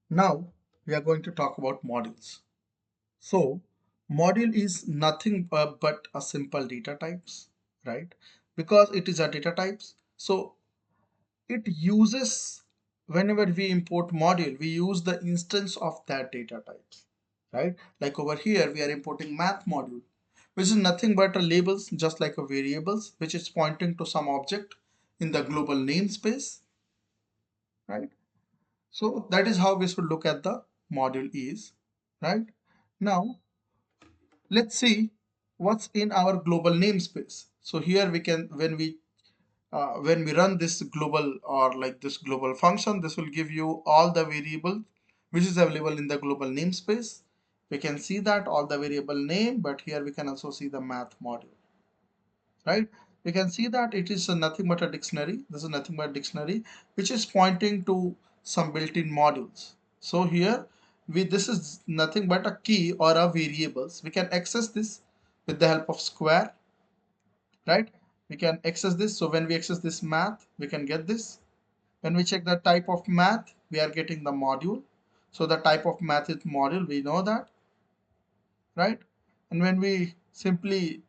Now we are going to talk about modules. So module is nothing but a simple data types, right? Because it is a data types, so it uses, whenever we import module, we use the instance of that data types, right? Like over here we are importing math module, which is nothing but a labels, just like a variables, which is pointing to some object in the global namespace, right? So that is how we should look at the module is, right? Now let's see what's in our global namespace. So here we can, when we run this global or like this global function, this will give you all the variable which is available in the global namespace. We can see that all the variable name, but here we can also see the math module, right? We can see that it is nothing but a dictionary. This is nothing but a dictionary which is pointing to some built-in modules. So here this is nothing but a key or a variables. We can access this with the help of square, right? We can access this. So when we access this math, we can get this. When we check the type of math, we are getting the module. So the type of math is module, we know that, right? And when we simply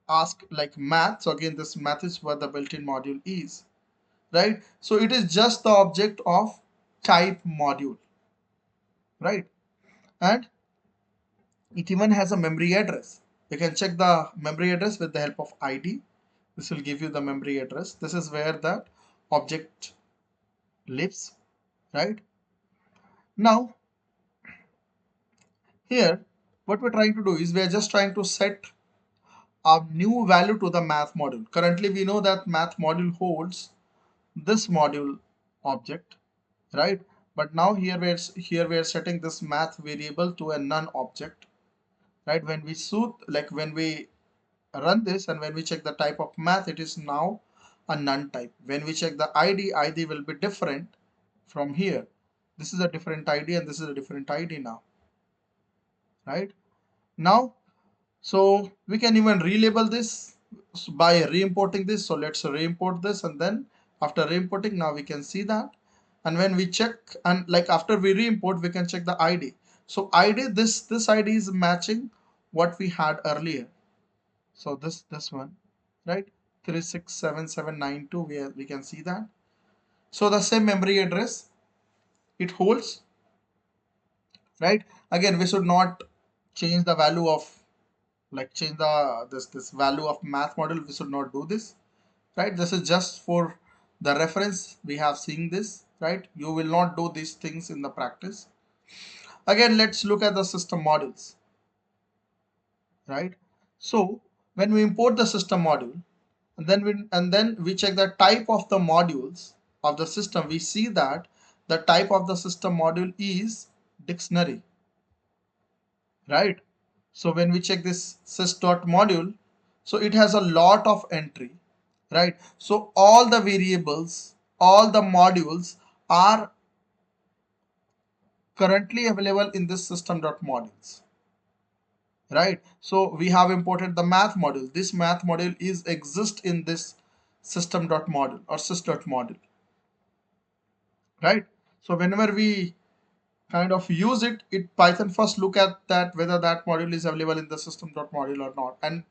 ask like math, so again this math is what the built-in module is, right? So it is just the object of type module, right? And it even has a memory address. You can check the memory address with the help of id. This will give you the memory address. This is where that object lives, right? Now here what we're trying to do is we are just trying to set a new value to the math module. Currently we know that math module holds this module object, right? But now here we are setting this math variable to a none object, right? When we when we run this and when we check the type of math, it is now a none type. When we check the id will be different from here. This is a different id and this is a different id now, right? Now so we can even relabel this by re-importing this. So let's re-import this, and then after re-importing, now we can see that. And when we check, and like after we re-import, we can check the id. So id, this id is matching what we had earlier. So this one, right? 367792, we can see that. So the same memory address it holds, right? Again, we should not change the value of, like change the this value of math module. We should not do this, right? This is just for the reference we have seen this, right? You will not do these things in the practice. Again, let's look at the system modules, right? So when we import the system module, and then we check the type of the modules of the system, we see that the type of the system module is dictionary, right? So when we check this sys.module, so it has a lot of entry, right? So all the variables, all the modules are currently available in this system.modules, right? So we have imported the math module. This math module is exist in this system.module or sys.module, right? So whenever we kind of use it, Python first look at that whether that module is available in the system.module or not, and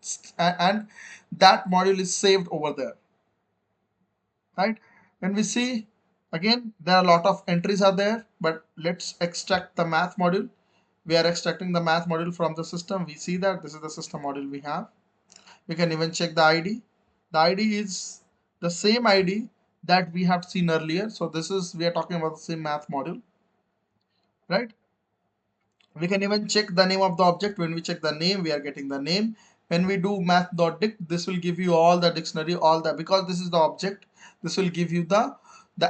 that module is saved over there, right? When we see, again there are a lot of entries are there, but let's extract the math module. We are extracting the math module from the system. We see that this is the system module we have. We can even check the id. The id is the same id that we have seen earlier. So this is, we are talking about the same math module, right? We can even check the name of the object. When we check the name, we are getting the name. When we do math.dict, this will give you all the dictionary, all the, because this is the object, this will give you the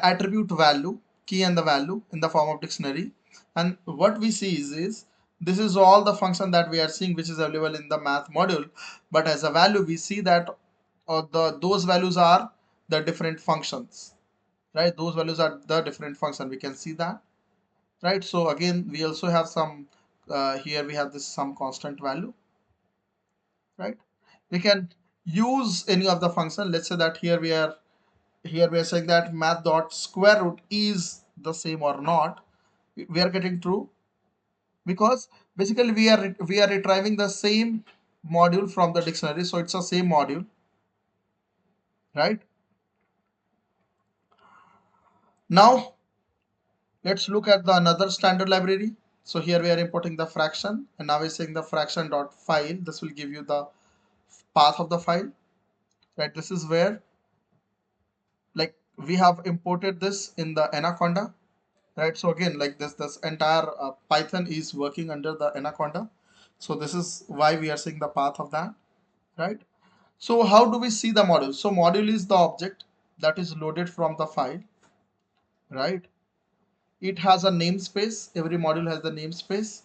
attribute value, key and the value in the form of dictionary. And what we see is this is all the function that we are seeing which is available in the math module, but as a value we see that those values are the different functions, right? Those values are the different function, we can see that, right? So again we also have some here we have this some constant value, right? We can use any of the function. Let's say that here we are saying that math dot square root is the same or not. we are getting true because basically we are retrieving the same module from the dictionary, so it's the same module, right? Now let's look at the another standard library. So here we are importing the fraction, and now we're saying the fraction dot file. This will give you the path of the file, right? This is where, like, we have imported this in the Anaconda, right? So again, like this entire Python is working under the Anaconda, so this is why we are seeing the path of that, right? So how do we see the module? So module is the object that is loaded from the file, right? It has a namespace. Every module has the namespace.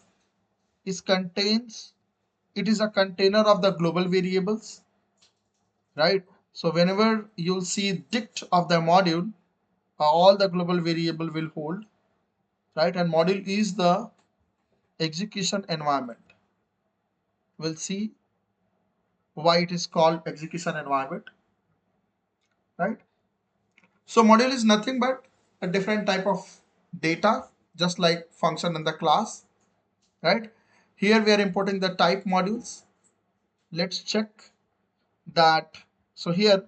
It is a container of the global variables, right? So whenever you'll see dict of the module, all the global variable will hold, right? And module is the execution environment. We'll see why it is called execution environment, right? So module is nothing but a different type of data, just like function in the class, right? Here we are importing the type modules. Let's check that. So here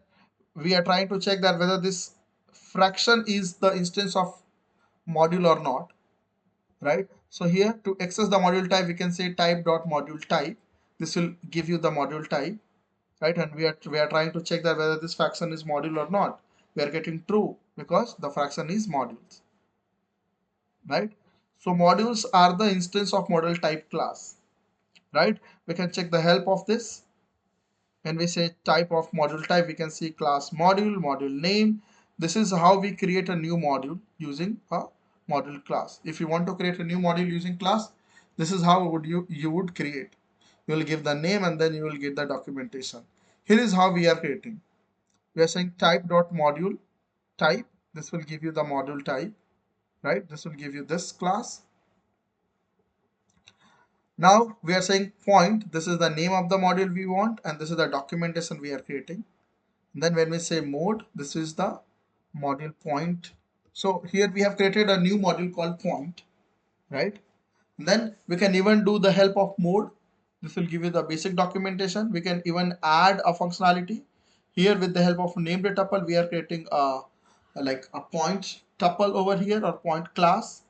we are trying to check that whether this fraction is the instance of module or not, right? So here to access the module type, we can say type dot module type. This will give you the module type, right? And we are trying to check that whether this fraction is module or not. We are getting true because the fraction is modules, right? So modules are the instance of module type class, right? We can check the help of this. When we say type of module type, we can see class module, module name. This is how we create a new module using a module class. If you want to create a new module using class, this is how would you would create. You will give the name and then you will get the documentation. Here is how we are creating. We are saying type dot module type. This will give you the module type, right? This will give you this class. Now we are saying point. This is the name of the module we want, and this is the documentation we are creating. Then when we say mode, this is the module point. So here we have created a new module called point, right? And then we can even do the help of mode. This will give you the basic documentation. We can even add a functionality. Here with the help of named tuple, we are creating like a point tuple over here, or point class.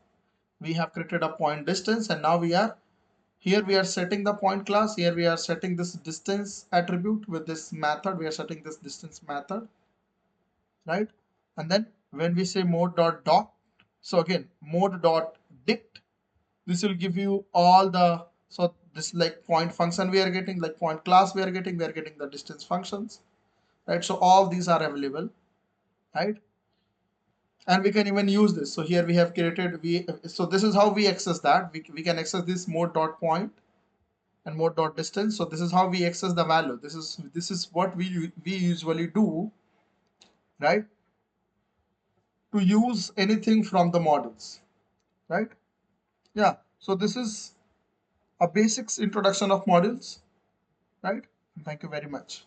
We have created a point distance, and now we are setting the point class. Here we are setting this distance attribute with this method. We are setting this distance method, right? And then when we say mode dot doc, so again mode dot dict, this will give you all the, so this like point function we are getting, like point class we are getting the distance functions, right? So all these are available, right? And we can even use this. So here we have created, so this is how we access that. We can access this mode dot point and mode dot distance. So this is how we access the value. This is what we usually do, right? To use anything from the models, right? Yeah, so this is a basics introduction of modules, right? Thank you very much.